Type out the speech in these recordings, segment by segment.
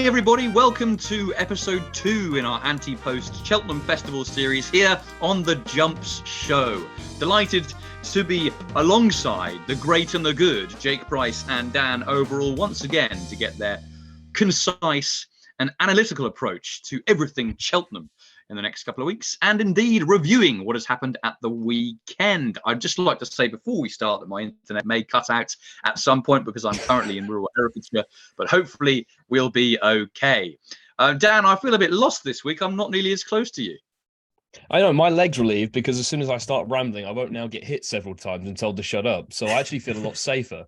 morning, everybody. Welcome to episode 2 in our Ante-Post Cheltenham Festival series here on the Jumps Show. Delighted to be alongside the great and the good, Jake Price and Dan Overall, once again to get their concise and analytical approach to everything Cheltenham in the next couple of weeks, and indeed reviewing what has happened at the weekend. I'd just like to say before we start that my internet may cut out at some point because I'm currently in rural Herefordshire, but hopefully we'll be okay. Dan, I feel a bit lost this week. I'm not nearly as close to you. I know, my leg's relieved because as soon as I start rambling, I won't now get hit several times and told to shut up. So I actually feel a lot safer.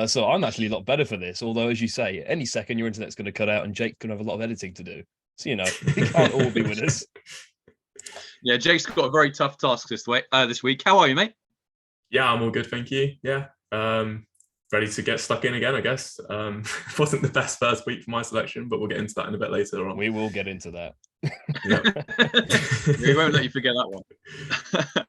So I'm actually a lot better for this. Although, as you say, any second your internet's going to cut out and Jake's going to have a lot of editing to do. So, you know, we can't all be winners. Yeah, Jake's got a very tough task this week. How are you, mate? Yeah, I'm all good, thank you. Yeah, ready to get stuck in again, I guess. Wasn't the best first week for my selection, but we'll get into that in a bit later on. We will get into that. We won't let you forget that one.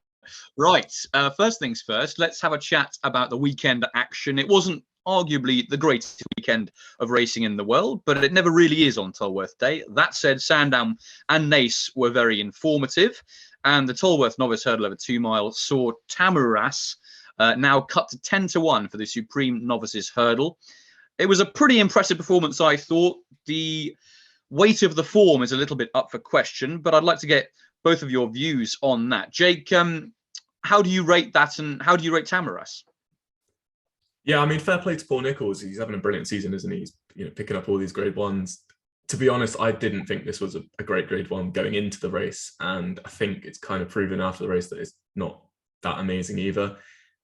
Right, first things first, let's have a chat about the weekend action. It wasn't arguably the greatest weekend of racing in the world, but it never really is on Tolworth Day. That said, Sandown and Naas were very informative, and the Tolworth novice hurdle over 2 miles saw Naas now cut to 10-1 for the Supreme Novices hurdle. It was a pretty impressive performance, I thought. The weight of the form is a little bit up for question, but I'd like to get both of your views on that. Jake, how do you rate that, and how do you rate Naas? Yeah, I mean, fair play to Paul Nicholls. He's having a brilliant season, isn't he? He's picking up all these grade ones. To be honest, I didn't think this was a great grade one going into the race, and I think it's kind of proven after the race that it's not that amazing either.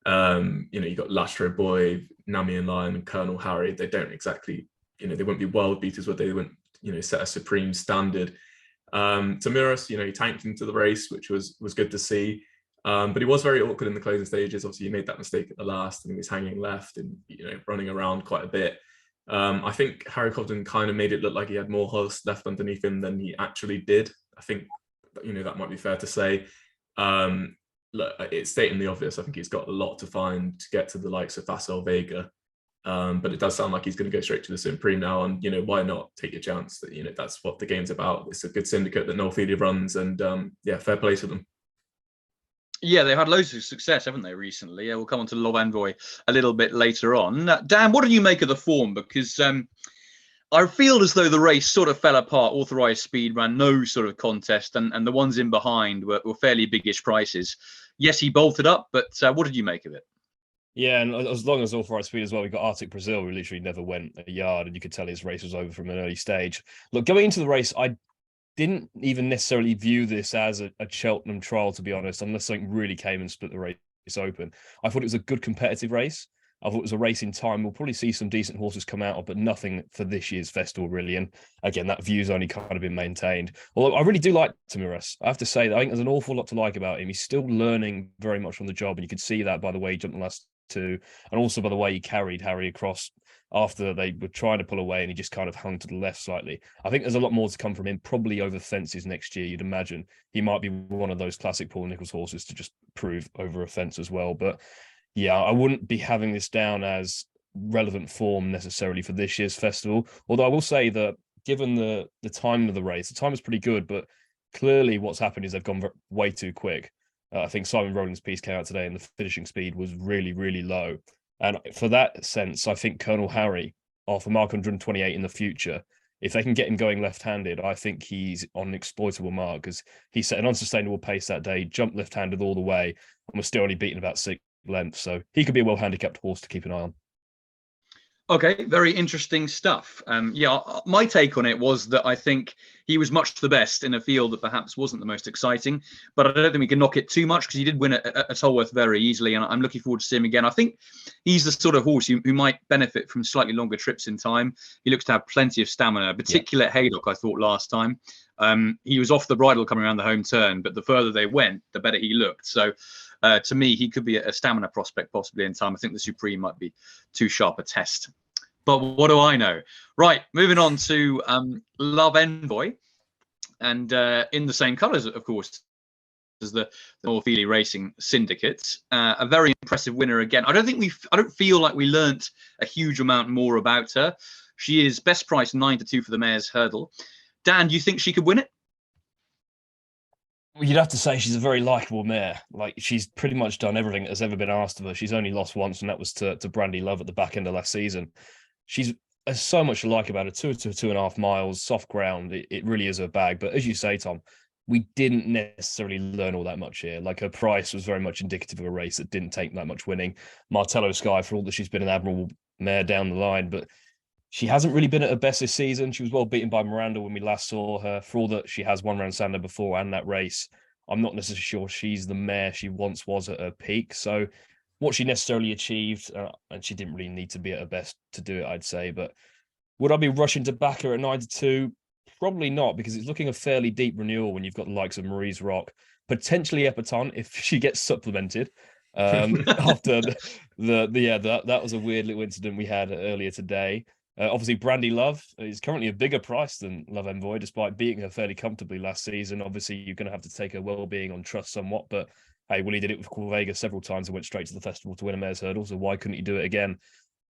You got Lastro Boy, Nami and Lion, and Colonel Harry. They don't exactly, they wouldn't be world beaters, but they wouldn't, set a supreme standard. Naas, he tanked into the race, which was good to see. But he was very awkward in the closing stages. Obviously, he made that mistake at the last, and he was hanging left and running around quite a bit. I think Harry Cobden kind of made it look like he had more horse left underneath him than he actually did. I think that might be fair to say. Look, it's stating the obvious. I think he's got a lot to find to get to the likes of Facile Vega. But it does sound like he's going to go straight to the Supreme now, and why not take your chance? That that's what the game's about. It's a good syndicate that Noel Feely runs, and fair play to them. Yeah, they've had loads of success, haven't they, recently? We'll come on to Love Envoy a little bit later on. Dan, what do you make of the form? Because I feel as though the race sort of fell apart. Authorised speed ran no sort of contest, and the ones in behind were fairly biggish prices. Yes, he bolted up, but what did you make of it? Yeah, and as long as authorised speed as well, we got Arctic Brazil, who literally never went a yard, and you could tell his race was over from an early stage. Look, going into the race, I didn't even necessarily view this as a Cheltenham trial, to be honest, unless something really came and split the race open. I thought it was a good competitive race. I thought it was a race in time. We'll probably see some decent horses come out, but nothing for this year's festival, really. And again, that view's only kind of been maintained. Although I really do like Naas. I have to say that I think there's an awful lot to like about him. He's still learning very much on the job, and you could see that by the way he jumped the last two, and also by the way he carried Harry across after they were trying to pull away and he just kind of hung to the left slightly. I think there's a lot more to come from him, probably over fences next year, you'd imagine. He might be one of those classic Paul Nicholls horses to just prove over a fence as well. But yeah, I wouldn't be having this down as relevant form necessarily for this year's festival. Although I will say that given the time of the race, the time was pretty good, but clearly what's happened is they've gone way too quick. I think Simon Rowland's piece came out today and the finishing speed was really, really low. And for that sense, I think Colonel Harry, off a mark 128 in the future, if they can get him going left-handed, I think he's on an exploitable mark, because he set an unsustainable pace that day, jumped left-handed all the way, and was still only beaten about 6 lengths. So he could be a well-handicapped horse to keep an eye on. Okay, very interesting stuff. My take on it was that I think he was much the best in a field that perhaps wasn't the most exciting, but I don't think we can knock it too much because he did win at Tolworth very easily, and I'm looking forward to seeing him again. I think he's the sort of horse who might benefit from slightly longer trips in time. He looks to have plenty of stamina, particularly at Haydock, I thought last time. He was off the bridle coming around the home turn, but the further they went, the better he looked. So to me, he could be a stamina prospect possibly in time. I think the Supreme might be too sharp a test. But what do I know? Right, moving on to Love Envoy. And in the same colours, of course, as the Noel Feely Racing Syndicate. A very impressive winner again. I don't feel like we learnt a huge amount more about her. She is best price 9-2 for the Mares Hurdle. Dan, do you think she could win it? Well, you'd have to say she's a very likable mare. Like, she's pretty much done everything that's ever been asked of her. She's only lost once, and that was to Brandy Love at the back end of last season. There's so much to like about her. 2.5 miles, soft ground. It really is her bag. But as you say, Tom, we didn't necessarily learn all that much here. Like, her price was very much indicative of a race that didn't take that much winning. Martello Sky, for all that she's been an admirable mare down the line, but she hasn't really been at her best this season. She was well beaten by Miranda when we last saw her. For all that she has won round Sander before and that race, I'm not necessarily sure she's the mare she once was at her peak. So what she necessarily achieved, and she didn't really need to be at her best to do it, I'd say. But would I be rushing to back her at 9-2? Probably not, because it's looking a fairly deep renewal when you've got the likes of Marie's Rock, potentially Epatone if she gets supplemented. After that was a weird little incident we had earlier today. Obviously, Brandy Love is currently a bigger price than Love Envoy, despite beating her fairly comfortably last season. Obviously, you're going to have to take her well-being on trust somewhat, but hey, Willie did it with Facile Vega several times and went straight to the festival to win a Mares Hurdle, so why couldn't he do it again?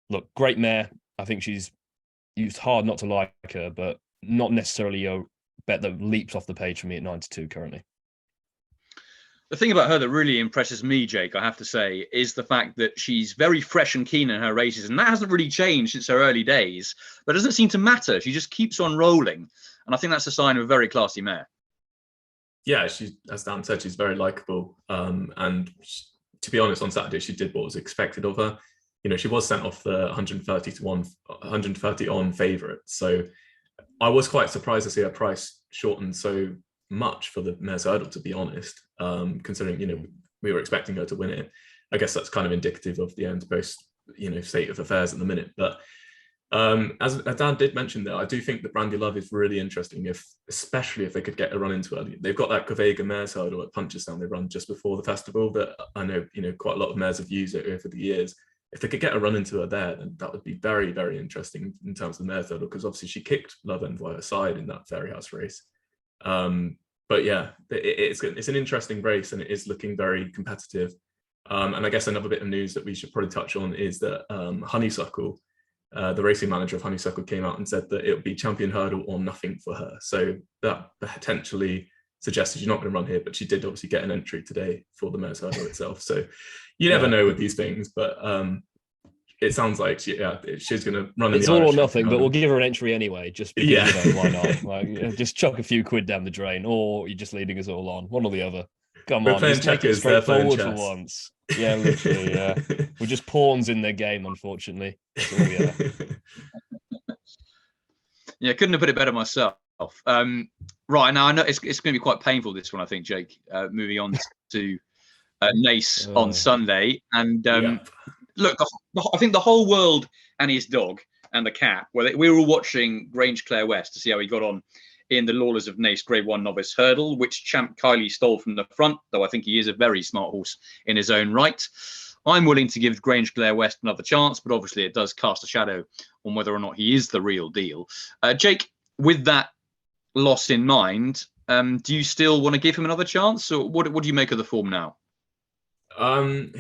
Look, great mare. I think it's hard not to like her, but not necessarily a bet that leaps off the page for me at 9-2 currently. The thing about her that really impresses me, Jake, I have to say, is the fact that she's very fresh and keen in her races. And that hasn't really changed since her early days, but it doesn't seem to matter. She just keeps on rolling. And I think that's a sign of a very classy mare. Yeah, as Dan said, she's very likable. To be honest, on Saturday, she did what was expected of her. She was sent off the 130 on favourite. So I was quite surprised to see her price shortened so much for the Mares Hurdle, to be honest, considering, we were expecting her to win it. I guess that's kind of indicative of the Ante-Post, state of affairs at the minute. But as Dan did mention there, I do think that Brandy Love is really interesting, especially if they could get a run into her. They've got that Covega Mares Hurdle at Punchestown they run just before the festival that I know, quite a lot of mares have used it over the years. If they could get a run into her there, then that would be very, very interesting in terms of the Mares Hurdle, because obviously she kicked Love Envoy aside in that Fairyhouse race. But yeah, it's an interesting race and it is looking very competitive. And I guess another bit of news that we should probably touch on is that Honeysuckle, the racing manager of Honeysuckle, came out and said that it would be champion hurdle or nothing for her. So that potentially suggested she's not going to run here, but she did obviously get an entry today for the Mares Hurdle itself. So you never know with these things, but it sounds like she's going to run. It's all or nothing, but we'll give her an entry anyway, just because, why not? Like, just chuck a few quid down the drain, or you're just leading us all on, one or the other. Come on, just make it straightforward for once. Yeah, literally, yeah. We're just pawns in their game, unfortunately. Yeah, couldn't have put it better myself. Right, now I know it's going to be quite painful, this one, I think, Jake, moving on to Naas on Sunday. And look, I think the whole world and his dog and the cat, we were all watching Grange Clare West to see how he got on in the Lawlors of Naas Grade 1 Novice Hurdle, which champ Kylie stole from the front, though I think he is a very smart horse in his own right. I'm willing to give Grange Clare West another chance, but obviously it does cast a shadow on whether or not he is the real deal. Jake, with that loss in mind, do you still want to give him another chance, or what do you make of the form now? I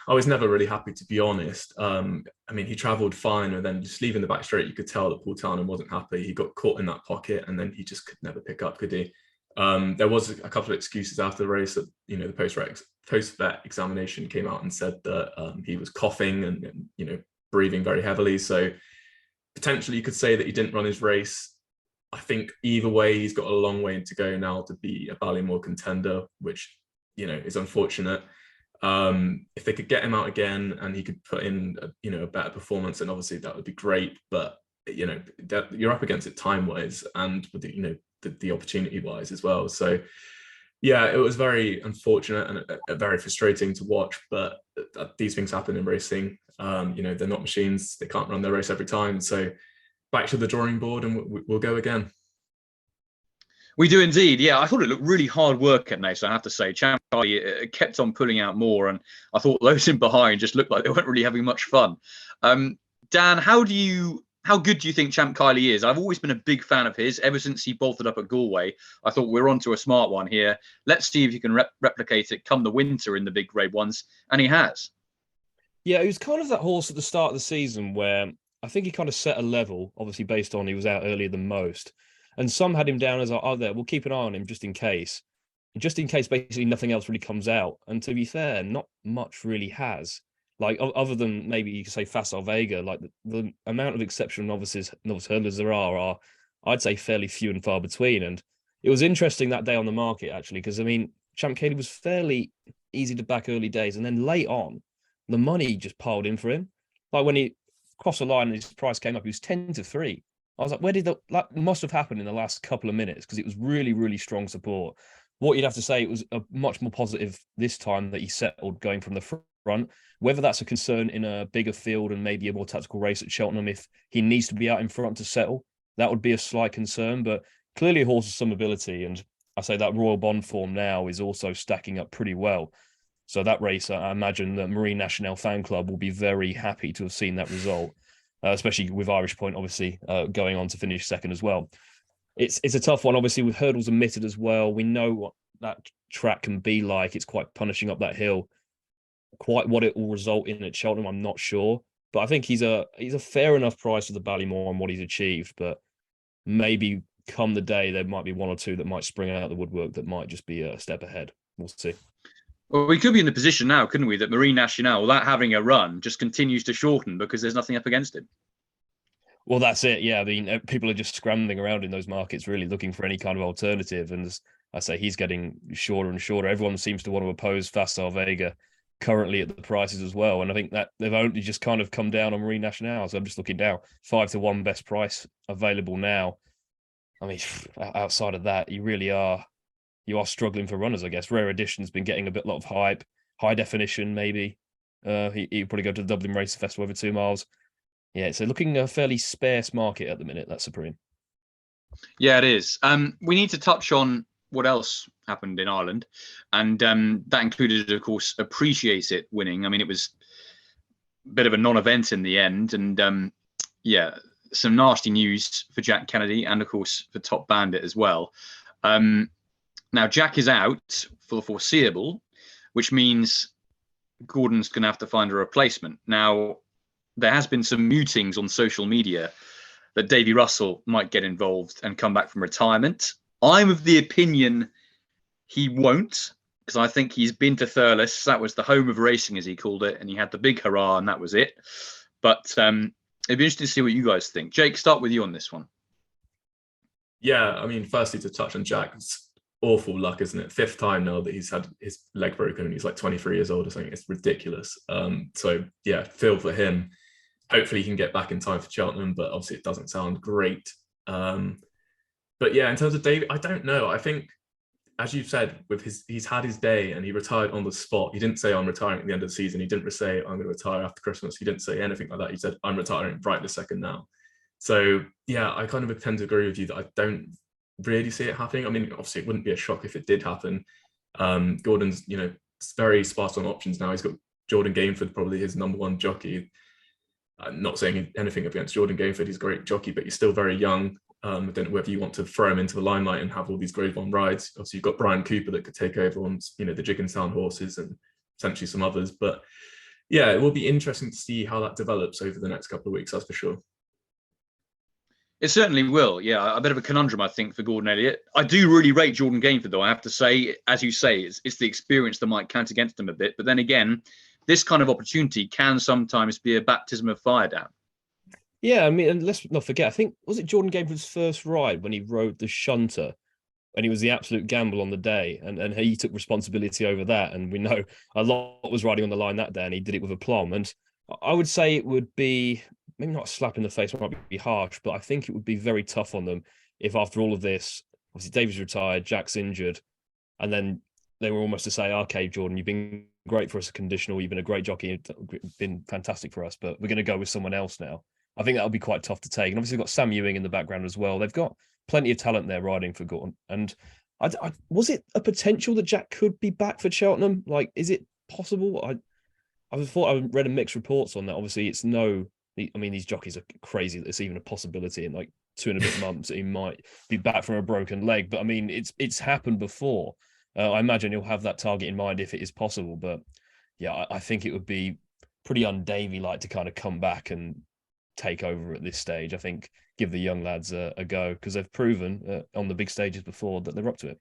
was never really happy, to be honest. He travelled fine, and then just leaving the back straight, you could tell that Paul Townend wasn't happy. He got caught in that pocket, and then he just could never pick up, could he? There was a couple of excuses after the race that, the post-vet examination came out and said that he was coughing and breathing very heavily. So potentially you could say that he didn't run his race. I think either way, he's got a long way to go now to be a Ballymore contender, which is unfortunate. If they could get him out again and he could put in a better performance, then obviously that would be great. But that you're up against it time-wise and with the opportunity-wise as well. So yeah, it was very unfortunate and very frustrating to watch. But these things happen in racing. They're not machines; they can't run their race every time. So back to the drawing board, and we'll go again. We do indeed, yeah. I thought it looked really hard work at Naas, I have to say. Champ kept on pulling out more, and I thought those in behind just looked like they weren't really having much fun. Dan, how good do you think Champ Kylie is? I've always been a big fan of his ever since he bolted up at Galway. I thought we're onto a smart one here. Let's see if he can replicate it come the winter in the big grade ones, and he has. Yeah, he was kind of that horse at the start of the season where I think he kind of set a level, obviously based on he was out earlier than most. And some had him down as, oh, there, we'll keep an eye on him just in case. Just in case basically nothing else really comes out. And to be fair, not much really has. Like, other than maybe you could say Facile Vega, like the amount of exceptional novice hurdlers there are, I'd say, fairly few and far between. And it was interesting that day on the market, actually, because, I mean, Champ Cayley was fairly easy to back early days. And then late on, the money just piled in for him. Like when he crossed the line and his price came up, he was 10-3. I was like, where did that must have happened in the last couple of minutes? Because it was really, really strong support. What you'd have to say, it was a much more positive this time that he settled going from the front. Whether that's a concern in a bigger field and maybe a more tactical race at Cheltenham, if he needs to be out in front to settle, that would be a slight concern. But clearly a horse of some ability. And I say that Royal Bond form now is also stacking up pretty well. So that race, I imagine the Marine Nationale fan club will be very happy to have seen that result, especially with Irish Point, obviously, going on to finish second as well. It's a tough one, obviously, with hurdles omitted as well. We know what that track can be like. It's quite punishing up that hill. Quite what it will result in at Cheltenham, I'm not sure. But I think he's a fair enough price for the Ballymore on what he's achieved. But maybe come the day, there might be one or two that might spring out of the woodwork that might just be a step ahead. We'll see. Well, we could be in the position now, couldn't we, that Marine Nationale, without having a run, just continues to shorten because there's nothing up against him. Well, that's it. Yeah, I mean, people are just scrambling around in those markets, really looking for any kind of alternative. And as I say, he's getting shorter and shorter. Everyone seems to want to oppose Facile Vega currently at the prices as well. And I think that they've only just kind of come down on Marine Nationale. So I'm just looking now, 5-1 best price available now. I mean, outside of that, you are struggling for runners, I guess. Rare Edition's been getting a lot of hype. High Definition, maybe. He'll probably go to the Dublin Race Festival over 2 miles. Yeah, it's looking a fairly sparse market at the minute, that's Supreme. Yeah, it is. We need to touch on what else happened in Ireland. And that included, of course, Appreciate It winning. I mean, it was a bit of a non-event in the end. And yeah, some nasty news for Jack Kennedy and, of course, for Top Bandit as well. Now, Jack is out for the foreseeable, which means Gordon's going to have to find a replacement. Now, there has been some mutings on social media that Davy Russell might get involved and come back from retirement. I'm of the opinion he won't, because I think he's been to Thurles. That was the home of racing, as he called it, and he had the big hurrah, and that was it. But it'd be interesting to see what you guys think. Jake, start with you on this one. Yeah, I mean, firstly, to touch on Jack, it's awful luck, isn't it? 5th time now that he's had his leg broken and he's like 23 years old or something. It's ridiculous. So yeah, feel for him. Hopefully he can get back in time for Cheltenham, but obviously it doesn't sound great. But yeah, in terms of David, I don't know. I think, as you've said, he's had his day and he retired on the spot. He didn't say I'm retiring at the end of the season. He didn't say I'm going to retire after Christmas. He didn't say anything like that. He said I'm retiring right this second now. So yeah, I kind of tend to agree with you that I don't really see it happening. I mean, obviously it wouldn't be a shock if it did happen. Gordon's, very sparse on options now. He's got Jordan Gainford, probably his number one jockey. I'm not saying anything against Jordan Gainford. He's a great jockey, but he's still very young. I don't know whether you want to throw him into the limelight and have all these Grade 1 rides. Obviously, you've got Brian Cooper that could take over on, the Jigginstown horses and potentially some others. But yeah, it will be interesting to see how that develops over the next couple of weeks, that's for sure. It certainly will. Yeah, a bit of a conundrum, I think, for Gordon Elliott. I do really rate Jordan Gainford, though. I have to say, as you say, it's the experience that might count against him a bit. But then again, this kind of opportunity can sometimes be a baptism of fire down. Yeah, I mean, and let's not forget, I think, was it Jordan Gainford's first ride when he rode the shunter and he was the absolute gamble on the day and he took responsibility over that. And we know a lot was riding on the line that day and he did it with aplomb. And I would say it would be, maybe not a slap in the face, might be harsh, but I think it would be very tough on them if after all of this, obviously David's retired, Jack's injured, and then they were almost to say, okay, Jordan, you've been great for us at conditional, you've been a great jockey, you've been fantastic for us, but we're going to go with someone else now. I think that would be quite tough to take. And obviously, they've got Sam Ewing in the background as well. They've got plenty of talent there riding for Gordon. And was it a potential that Jack could be back for Cheltenham? Like, is it possible? I thought I read mixed reports on that. Obviously, it's no. I mean, these jockeys are crazy that it's even a possibility in like 2 and a bit months that he might be back from a broken leg. But I mean, it's happened before. I imagine he'll have that target in mind if it is possible. But yeah, I think it would be pretty un-Davy-like to kind of come back and take over at this stage. I think give the young lads a go, because they've proven on the big stages before that they're up to it.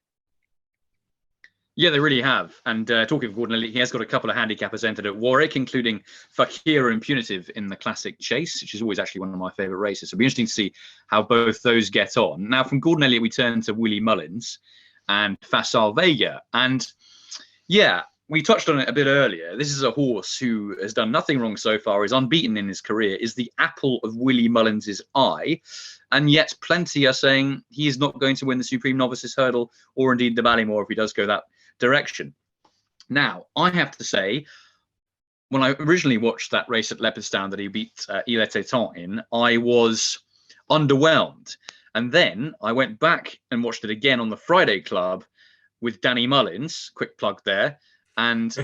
Yeah, they really have. And talking of Gordon Elliott, he has got a couple of handicappers entered at Warwick, including Fakir and Punitive in the Classic Chase, which is always actually one of my favourite races. So it'll be interesting to see how both those get on. Now, from Gordon Elliott, we turn to Willie Mullins and Facile Vega. And yeah, we touched on it a bit earlier. This is a horse who has done nothing wrong so far, is unbeaten in his career, is the apple of Willie Mullins's eye. And yet plenty are saying he is not going to win the Supreme Novices Hurdle or indeed the Ballymore if he does go that direction. Now, I have to say, when I originally watched that race at Leopardstown that he beat Il Était Temps in, I was underwhelmed. And then I went back and watched it again on the Friday Club with Danny Mullins, quick plug there. And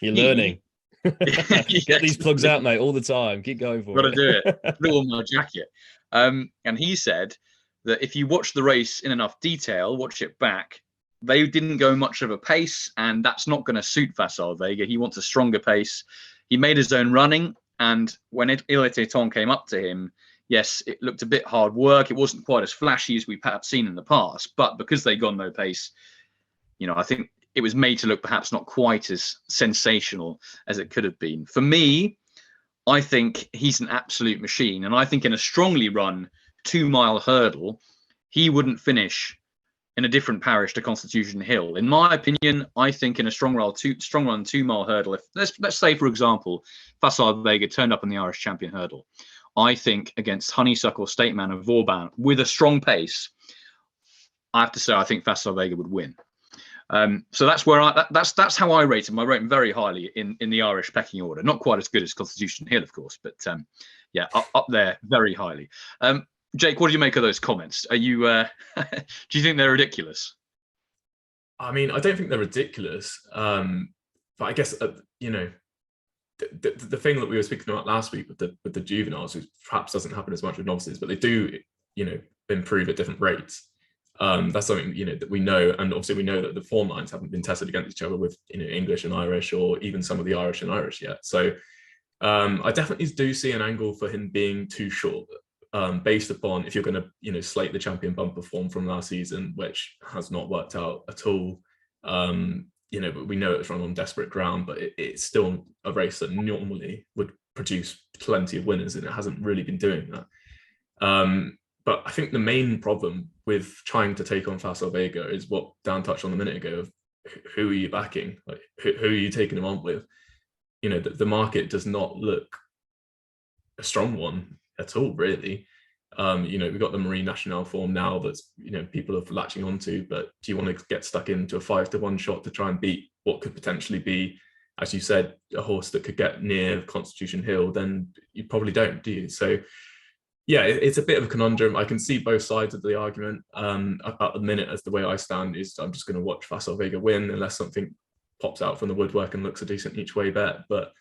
you're learning. Get these plugs out, mate, all the time. Keep going for it. Got to do it. Little on my jacket. And he said that if you watch the race in enough detail, watch it back, they didn't go much of a pace, and that's not going to suit Facile Vega. He wants a stronger pace. He made his own running, and when Il Était Temps came up to him, yes, it looked a bit hard work. It wasn't quite as flashy as we've perhaps seen in the past, but because they got no pace, you know, I think it was made to look perhaps not quite as sensational as it could have been. For me, I think he's an absolute machine, and I think in a strongly run 2-mile hurdle, he wouldn't finish in a different parish to Constitution Hill. In my opinion, I think in a strong run 2-mile hurdle, if let's say, for example, Facile Vega turned up in the Irish Champion Hurdle, I think against Honeysuckle, Stateman and Vauban with a strong pace, I have to say I think Facile Vega would win. So that's where that's how I rate him. I rate him very highly in the Irish pecking order. Not quite as good as Constitution Hill, of course, but yeah, up there very highly. Jake, what do you make of those comments? Are you do you think they're ridiculous? I mean, I don't think they're ridiculous, but I guess you know, the thing that we were speaking about last week with the juveniles, which perhaps doesn't happen as much with novices, but they do, you know, improve at different rates. That's something, you know, that we know, and obviously we know that the form lines haven't been tested against each other with, you know, English and Irish, or even some of the Irish and Irish yet. So I definitely do see an angle for him being too short. Based upon if you're going to, you know, slate the champion bumper form from last season, which has not worked out at all. You know, but we know it's run on desperate ground, but it's still a race that normally would produce plenty of winners, and it hasn't really been doing that. But I think the main problem with trying to take on Facile Vega is what Dan touched on a minute ago of who are you backing? Like, who are you taking him on with? You know, the market does not look a strong one at all, really. You know, we've got the Marine Nationale form now that's, you know, people are latching onto, but do you want to get stuck into a 5-to-1 shot to try and beat what could potentially be, as you said, a horse that could get near Constitution Hill? Then you probably don't, do you? So yeah, it's a bit of a conundrum. I can see both sides of the argument. At the minute, as the way I stand is I'm just going to watch Facile Vega win unless something pops out from the woodwork and looks a decent each way bet. But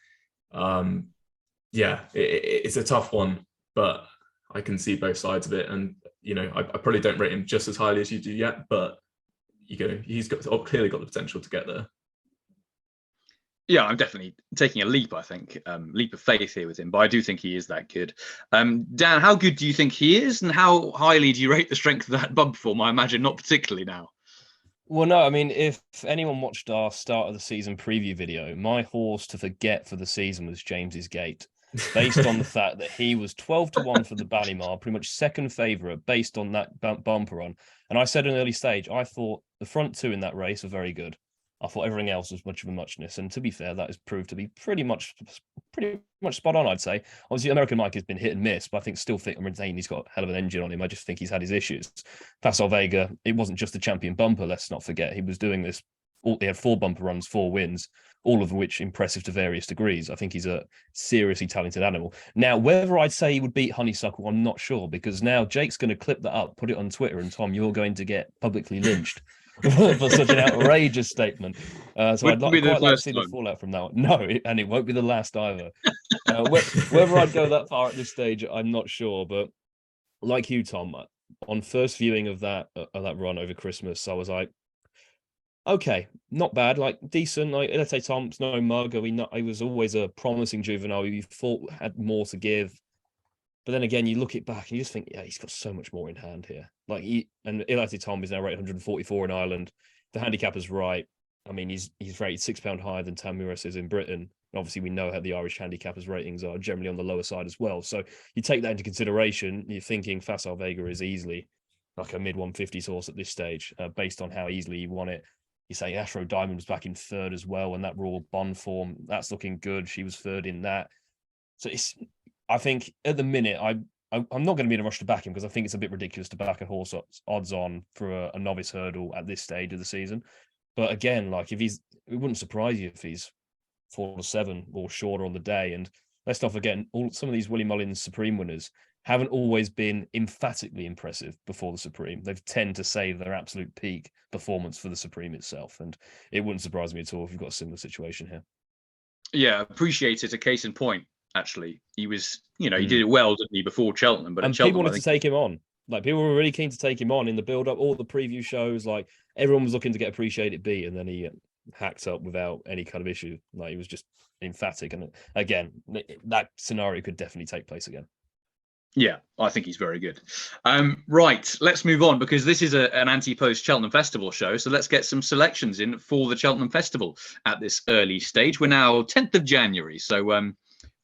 yeah, it's a tough one, but I can see both sides of it. And, you know, I probably don't rate him just as highly as you do yet, but, you know, he's clearly got the potential to get there. Yeah, I'm definitely taking a leap, I think, leap of faith here with him, but I do think he is that good. Dan, how good do you think he is, and how highly do you rate the strength of that bump form? I imagine not particularly now. Well, no, I mean, if anyone watched our start of the season preview video, my horse to forget for the season was James's Gate, based on the fact that he was 12-1 for the Ballymore, pretty much second favourite based on that bumper on. And I said in an early stage, I thought the front two in that race were very good. I thought everything else was much of a muchness. And to be fair, that has proved to be pretty much spot on, I'd say. Obviously, American Mike has been hit and miss, but I think still think and retain he's got a hell of an engine on him. I just think he's had his issues. Facile Vega, it wasn't just the champion bumper, let's not forget. He was doing this. He had 4 bumper runs, 4 wins, all of which impressive to various degrees. I think he's a seriously talented animal. Now, whether I'd say he would beat Honeysuckle, I'm not sure, because now Jake's going to clip that up, put it on Twitter, and Tom, you're going to get publicly lynched for such an outrageous statement. So I'd quite like to see the fallout from that one. No, and it won't be the last either. Whether I'd go that far at this stage, I'm not sure. But like you, Tom, on first viewing of that run over Christmas, I was like, okay, not bad, like decent. Like Il Était Temps, no mug. He was always a promising juvenile. We thought had more to give. But then again, you look it back and you just think, yeah, he's got so much more in hand here. And Ilati Tom is now rated 144 in Ireland. The handicapper's right. I mean, he's rated £6 higher than Tamuras is in Britain. And obviously, we know how the Irish handicappers' ratings are generally on the lower side as well. So you take that into consideration. You're thinking Facile Vega is easily like a mid 150s horse at this stage, based on how easily he won it. You say Ashro Diamond was back in third as well, and that Royal Bond form, that's looking good. She was third in that. So I think at the minute, I'm not going to be in a rush to back him because I think it's a bit ridiculous to back a horse odds on for a novice hurdle at this stage of the season. But again, like it wouldn't surprise you if he's 4 to 7 or shorter on the day. And let's not forget, some of these Willie Mullins Supreme winners haven't always been emphatically impressive before the Supreme. They've tend to save their absolute peak performance for the Supreme itself. And it wouldn't surprise me at all if you've got a similar situation here. Yeah, appreciate it. A case in point. Actually, he was, he did it well, didn't he, before Cheltenham? But people wanted to take him on. Like people were really keen to take him on in the build-up, all the preview shows. Like everyone was looking to get Appreciate It beat, and then he hacked up without any kind of issue. Like he was just emphatic. And again, that scenario could definitely take place again. Yeah, I think he's very good. Right, let's move on because this is an Ante-Post Cheltenham Festival show. So let's get some selections in for the Cheltenham Festival at this early stage. We're now 10th of January, so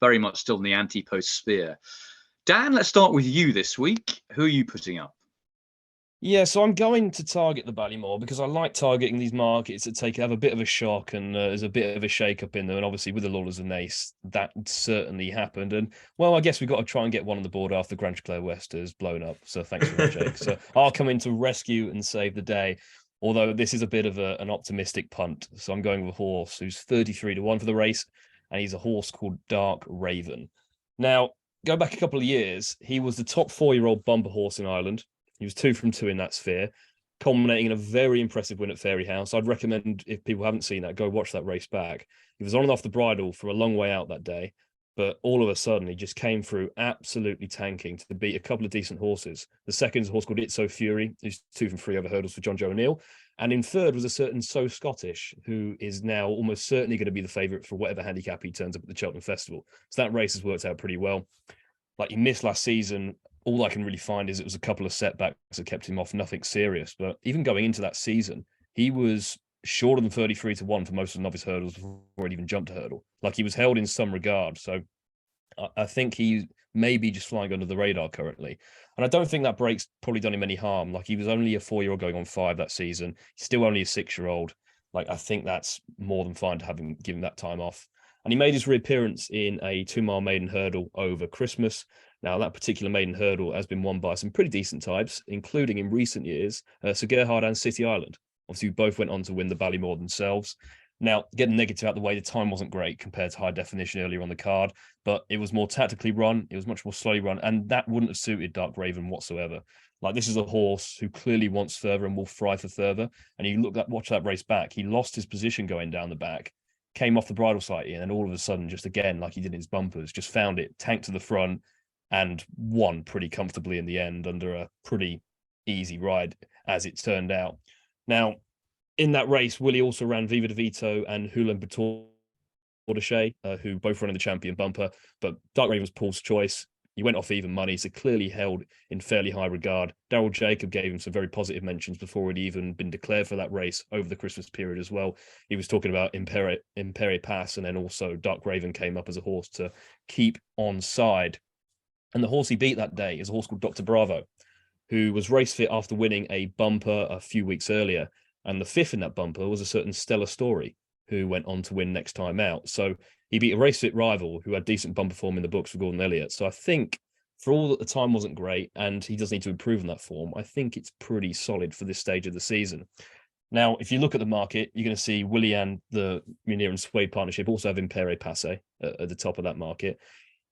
very much still in the Ante-Post sphere. Dan, let's start with you this week. Who are you putting up? Yeah, so I'm going to target the Ballymore because I like targeting these markets that have a bit of a shock and there's a bit of a shake-up in them. And obviously with the Lawlors and Naas, that certainly happened. And, well, I guess we've got to try and get one on the board after Grange Clare West has blown up. So thanks for that, Jake. So I'll come in to rescue and save the day, although this is a bit of an optimistic punt. So I'm going with a horse who's 33 to 1 for the race, and he's a horse called Dark Raven. Now, go back a couple of years, he was the top 4-year-old bumper horse in Ireland. He was 2 from 2 in that sphere, culminating in a very impressive win at Fairyhouse. I'd recommend, if people haven't seen that, go watch that race back. He was on and off the bridle for a long way out that day, but all of a sudden he just came through absolutely tanking to beat a couple of decent horses. The second is a horse called It's So Fury, who's 2 from 3 over hurdles for John Joe O'Neill. And in third was a certain So Scottish, who is now almost certainly going to be the favourite for whatever handicap he turns up at the Cheltenham Festival. So that race has worked out pretty well. Like he missed last season. All I can really find is it was a couple of setbacks that kept him off, nothing serious. But even going into that season, he was shorter than 33 to 1 for most of the novice hurdles before he even jumped a hurdle. Like he was held in some regard. So I think he may be just flying under the radar currently. And I don't think that break's probably done him any harm. Like he was only a 4-year-old going on 5 that season. He's still only a 6-year-old. Like I think that's more than fine to have him given that time off. And he made his reappearance in a 2-mile maiden hurdle over Christmas. Now, that particular maiden hurdle has been won by some pretty decent types, including in recent years, Sir Gerhard and City Island. Obviously, both went on to win the Ballymore themselves. Now, getting negative out the way, the time wasn't great compared to high definition earlier on the card, but it was more tactically run. It was much more slowly run, and that wouldn't have suited Dark Raven whatsoever. Like, this is a horse who clearly wants further and will fry for further. And you watch that race back, he lost his position going down the back, came off the bridle slightly, and then all of a sudden, just again, like he did in his bumpers, just found it, tanked to the front, and won pretty comfortably in the end under a pretty easy ride, as it turned out. Now, in that race, Willie also ran Viva de Vito and Hulan Bordeche, who both ran in the champion bumper, but Dark Raven was Paul's choice. He went off even money, so clearly held in fairly high regard. Daryl Jacob gave him some very positive mentions before he'd even been declared for that race over the Christmas period as well. He was talking about Impere Pass, and then also Dark Raven came up as a horse to keep on side. And the horse he beat that day is a horse called Dr. Bravo, who was race fit after winning a bumper a few weeks earlier. And the 5th in that bumper was a certain Stella Story, who went on to win next time out. So he beat a race fit rival who had decent bumper form in the books for Gordon Elliott. So I think for all that the time wasn't great and he does need to improve on that form, I think it's pretty solid for this stage of the season. Now, if you look at the market, you're going to see Willie and the Munir and Suede partnership also have Impere Passe at the top of that market.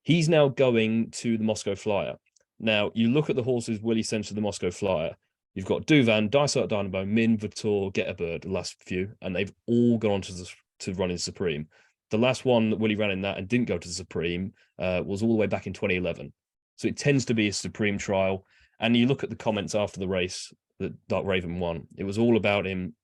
He's now going to the Moscow Flyer. Now, you look at the horses Willie sends to the Moscow Flyer. You've got Duvan, Dysart Dynamo, Min, Vitor, Get a Bird, the last few, and they've all gone on to run in Supreme. The last one that Willie ran in that and didn't go to the Supreme was all the way back in 2011. So it tends to be a Supreme trial. And you look at the comments after the race that Dark Raven won. It was all about him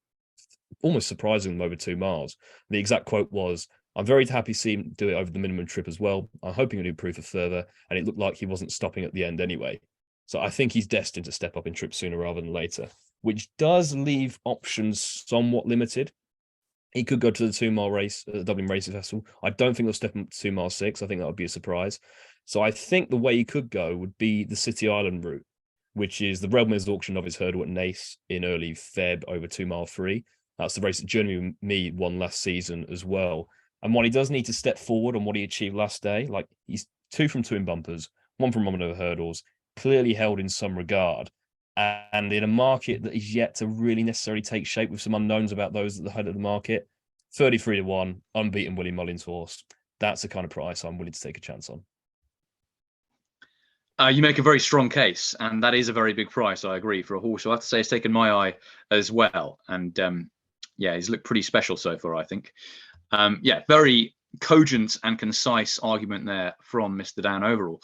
almost surprising them over 2 miles. The exact quote was, I'm very happy to see him do it over the minimum trip as well. I'm hoping he'll improve it further, and it looked like he wasn't stopping at the end anyway. So I think he's destined to step up in trips sooner rather than later, which does leave options somewhat limited. He could go to the 2-mile race at the Dublin Racing Festival. I don't think he'll step up to 2 mile 6. I think that would be a surprise. So I think the way he could go would be the City Island route, which is the Redmond's auction of his hurdle at Naas in early Feb over 2 mile 3. That's the race that Journey Me won last season as well. And while he does need to step forward on what he achieved last day, like he's 2 from 2 in bumpers, 1 from 1 over hurdles, clearly held in some regard. And in a market that is yet to really necessarily take shape with some unknowns about those at the head of the market, 33-1, unbeaten Willie Mullins horse. That's the kind of price I'm willing to take a chance on. You make a very strong case, and that is a very big price. I agree, for a horse. I have to say, it's taken my eye as well. And yeah, he's looked pretty special so far, I think. Yeah, very cogent and concise argument there from Mr. Dan Overall.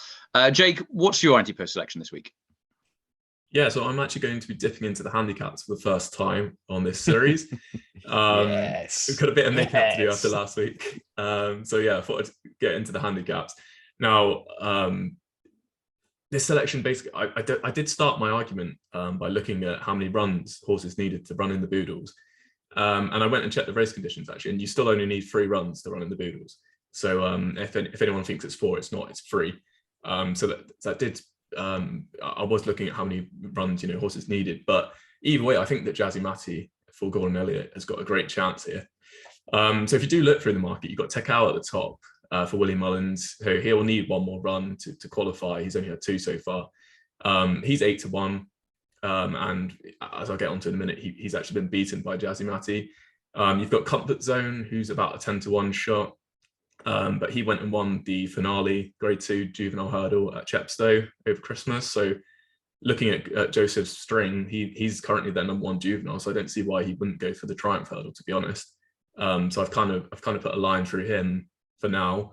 Jake, what's your Ante-Post selection this week? Yeah, so I'm actually going to be dipping into the handicaps for the first time on this series. Yes. We've got a bit of making up to do after last week. So yeah, I thought I'd get into the handicaps. Now, this selection, basically, I did start my argument by looking at how many runs horses needed to run in the Boodles. And I went and checked the race conditions, actually, and you still only need 3 runs to run in the Boodles. So if anyone thinks it's 4, it's not, it's 3. So that did... I was looking at how many runs horses needed, but either way, I think that Jazzy Matty for Gordon Elliott has got a great chance here. So if you do look through the market, you've got Tekao at the top for Willie Mullins, who he'll need 1 more run to qualify. He's only had 2 so far. He's 8-1, and as I'll get onto in a minute, he's actually been beaten by Jazzy Matty. You've got Comfort Zone, who's about a 10-1 shot. But he went and won the finale Grade 2 juvenile hurdle at Chepstow over Christmas. So looking at Joseph String, he's currently their #1 juvenile. So I don't see why he wouldn't go for the Triumph hurdle, to be honest. So I've kind of put a line through him for now.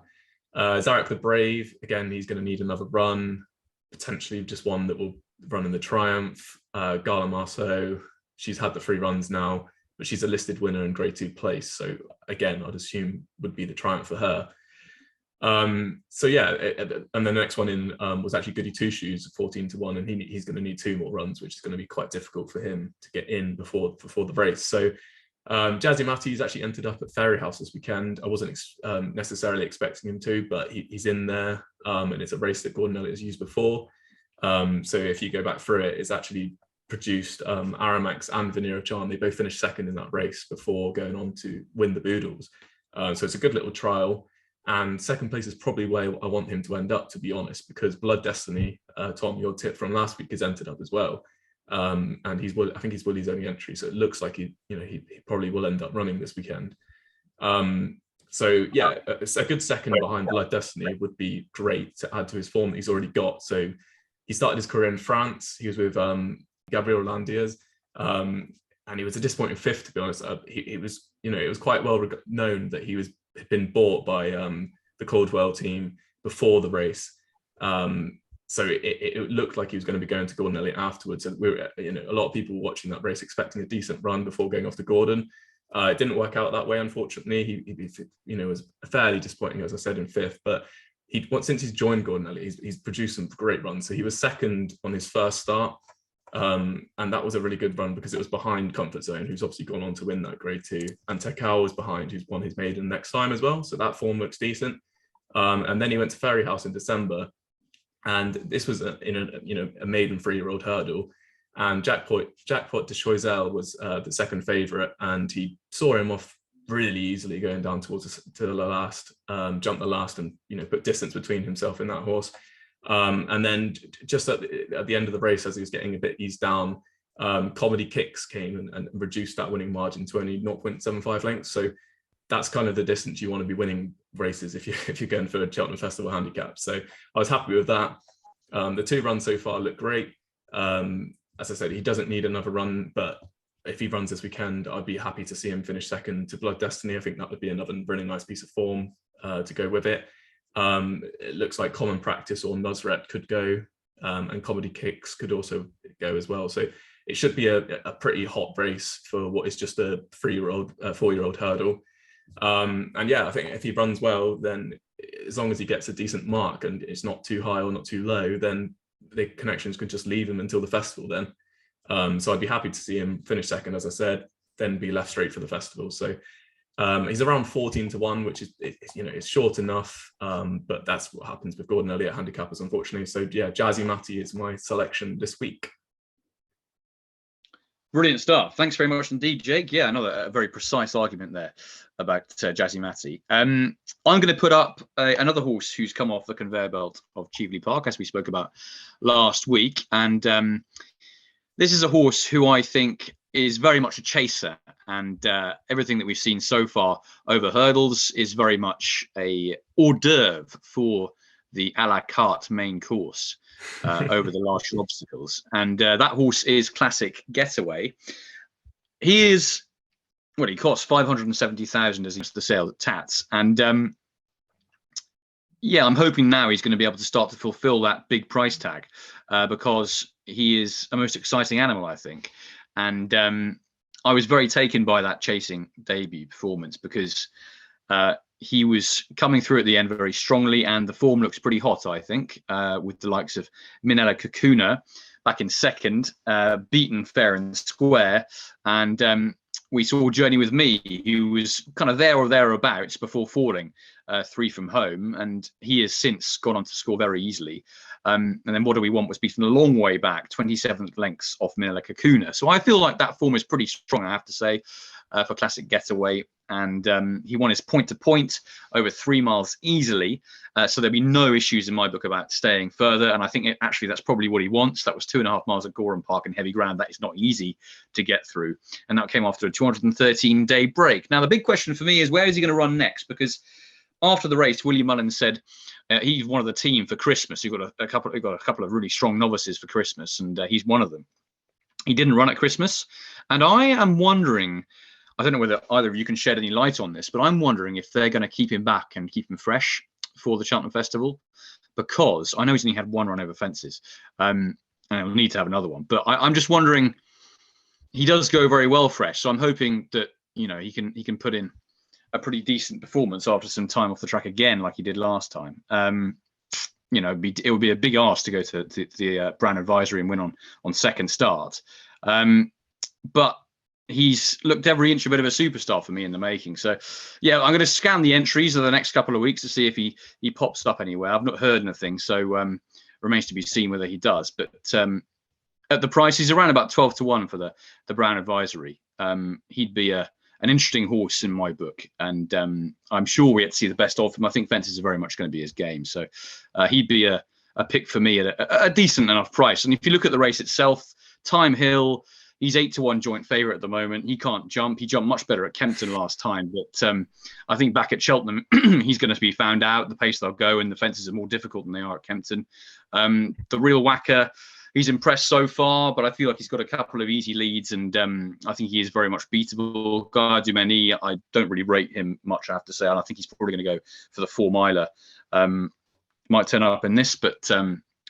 Zarek the Brave, again, he's going to need another run, potentially just one that will run in the Triumph. Gala Marceau, she's had the 3 runs now, but she's a listed winner in Grade 2 place. So again, I'd assume would be the Triumph for her. So yeah, and the next one in was actually Goody Two Shoes, 14-1, and he's going to need 2 more runs, which is going to be quite difficult for him to get in before the race. So Jazzy Matty's actually entered up at Fairyhouse this weekend. I wasn't necessarily expecting him to, but he's in there, and it's a race that Gordon Elliott has used before. So if you go back through it, it's actually produced Aramax and Veneer of Charm. They both finished second in that race before going on to win the Boodles. So it's a good little trial. And second place is probably where I want him to end up, to be honest, because Blood Destiny, Tom, your tip from last week, has entered up as well. And I think he's Willie's only entry. So it looks like he probably will end up running this weekend. So yeah, a good second behind Blood Destiny would be great to add to his form that he's already got. So he started his career in France. He was with Gabriel Landiers, and he was a disappointing 5th, to be honest. It was quite well known that he had been bought by the Caldwell team before the race. So it looked like he was going to be going to Gordon Elliott afterwards. And a lot of people were watching that race expecting a decent run before going off to Gordon. It didn't work out that way, unfortunately. He was fairly disappointing, as I said, in 5th. But since he's joined Gordon Elliott, he's produced some great runs. So he was second on his first start. And that was a really good run because it was behind Comfort Zone, who's obviously gone on to win that Grade 2, and Tekao was behind, who's won his maiden next time as well. So that form looks decent. And then he went to Fairyhouse in December, and this was a maiden 3-year-old hurdle. And Jackpot de Choiseul was the second favourite, and he saw him off really easily going down to the last, jumped the last, and put distance between himself and that horse. And then just at the end of the race, as he was getting a bit eased down, Comedy Kicks came and reduced that winning margin to only 0.75 lengths. So that's kind of the distance you want to be winning races if you're going for a Cheltenham Festival handicap. So I was happy with that. The 2 runs so far look great. As I said, he doesn't need another run, but if he runs this weekend, I'd be happy to see him finish second to Blood Destiny. I think that would be another really nice piece of form to go with it. It looks like Common Practice or Nusret could go, and Comedy Kicks could also go as well. So it should be a pretty hot race for what is just a 4-year-old hurdle. And yeah, I think if he runs well, then as long as he gets a decent mark and it's not too high or not too low, then the connections could just leave him until the festival then. So I'd be happy to see him finish second, as I said, then be left straight for the festival. So he's around 14-1, which is, it's short enough, but that's what happens with Gordon Elliott handicappers, unfortunately. So yeah, Jazzy Matty is my selection this week. Brilliant stuff. Thanks very much indeed, Jake. Yeah, another very precise argument there about Jazzy Matty. I'm going to put up another horse who's come off the conveyor belt of Cheveley Park, as we spoke about last week. And this is a horse who I think is very much a chaser. And everything that we've seen so far over hurdles is very much a hors d'oeuvre for the a la carte main course. Over the last few obstacles, and that horse is Classic Getaway. He is, well, he costs 570,000 as he's the sale at Tats, and yeah, I'm hoping now he's going to be able to start to fulfill that big price tag, because he is a most exciting animal, I think. And I was very taken by that chasing debut performance, because he was coming through at the end very strongly, and the form looks pretty hot, I think, with the likes of Minella Kakuna back in second, beaten fair and square. And we saw Journey with Me, who was kind of there or thereabouts before falling 3 from home, and he has since gone on to score very easily. And then What Do We Want was beaten a long way back, 27th lengths off Minella Kakuna. So I feel like that form is pretty strong, I have to say, for Classic Getaway. And he won his point-to-point over 3 miles easily. So there'll be no issues in my book about staying further. And I think actually that's probably what he wants. That was 2.5 miles at Gorham Park in heavy ground. That is not easy to get through. And that came after a 213-day break. Now, the big question for me is, where is he going to run next? Because after the race, William Mullins said he's one of the team for Christmas. You've got a couple of really strong novices for Christmas, and he's one of them. He didn't run at Christmas. And I am wondering, I don't know whether either of you can shed any light on this, but I'm wondering if they're going to keep him back and keep him fresh for the Cheltenham Festival, because I know he's only had 1 run over fences, and he'll need to have another one. But I'm just wondering, he does go very well fresh, so I'm hoping that he can put in a pretty decent performance after some time off the track again, like he did last time. It would be a big ask to go to the Brown Advisory and win on second start, but he's looked every inch a bit of a superstar for me in the making. So, yeah, I'm going to scan the entries of the next couple of weeks to see if he pops up anywhere. I've not heard anything, so remains to be seen whether he does. But at the price, he's around about 12-1 for the Brown Advisory. He'd be an interesting horse in my book, and I'm sure we get to see the best of him. I think fences are very much going to be his game, so he'd be a pick for me at a decent enough price. And if you look at the race itself, Time Hill, he's 8-1 joint favourite at the moment. He can't jump. He jumped much better at Kempton last time. But I think back at Cheltenham, he's going to be found out. The pace they'll go, and the fences are more difficult than they are at Kempton. The Real Whacker, he's impressed so far, but I feel like he's got a couple of easy leads, and I think he is very much beatable. Guy Dumeni, I don't really rate him much, I have to say. And I think he's probably going to go for the 4-miler. Might turn up in this, but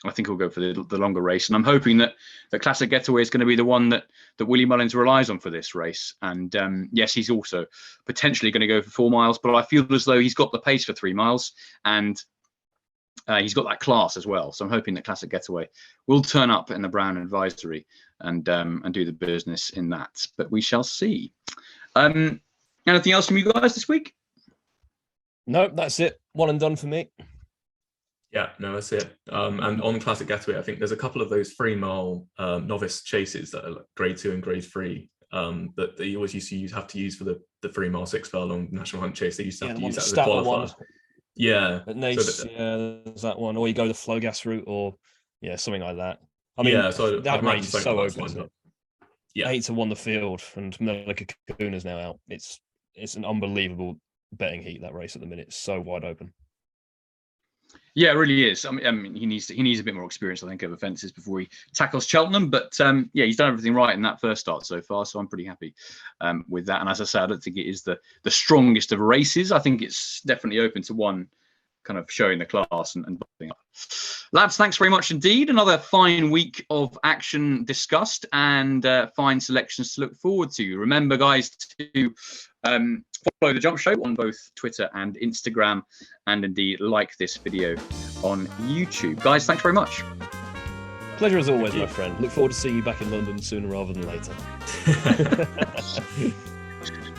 I think he'll go for the longer race. And I'm hoping that the Classic Getaway is going to be the one that Willie Mullins relies on for this race. And yes, he's also potentially going to go for 4 miles, but I feel as though he's got the pace for 3 miles, and he's got that class as well. So I'm hoping that Classic Getaway will turn up in the Brown Advisory and do the business in that. But we shall see. Anything else from you guys this week? No, that's it. One and done for me. Yeah, no, that's it. And on Classic Getaway, I think there's a couple of those 3-mile novice chases that are like grade 2 and grade 3 that they always used to have to use for the 3-mile 6 furlong national hunt chase. They used to have to use that as a qualifier. One. Yeah, at Naas, so there's that one, or you go the flow gas route, or something like that. I mean, so that race is so open, isn't it? Yeah, 8-1 the field, and Melika Kakuna's now out. It's an unbelievable betting heat, that race at the minute. It's so wide open. Yeah, it really is. I mean, he needs a bit more experience, I think, over fences before he tackles Cheltenham. But yeah, he's done everything right in that first start so far, so I'm pretty happy with that. And as I said, I don't think it is the strongest of races. I think it's definitely open to one kind of showing the class and building up. Lads, thanks very much indeed. Another fine week of action discussed and fine selections to look forward to. Remember, guys, to follow the Jump Show on both Twitter and Instagram, and indeed like this video on YouTube. Guys, thanks very much. Pleasure as always, my friend. Look forward to seeing you back in London sooner rather than later.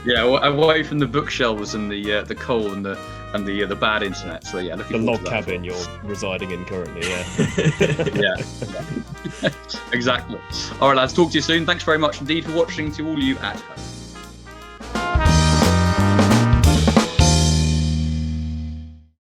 Yeah, away from the bookshelves and the coal and the bad internet. So yeah, the log cabin you're residing in currently. Yeah. Yeah. Exactly. All right, lads. Talk to you soon. Thanks very much indeed for watching. To all you at home.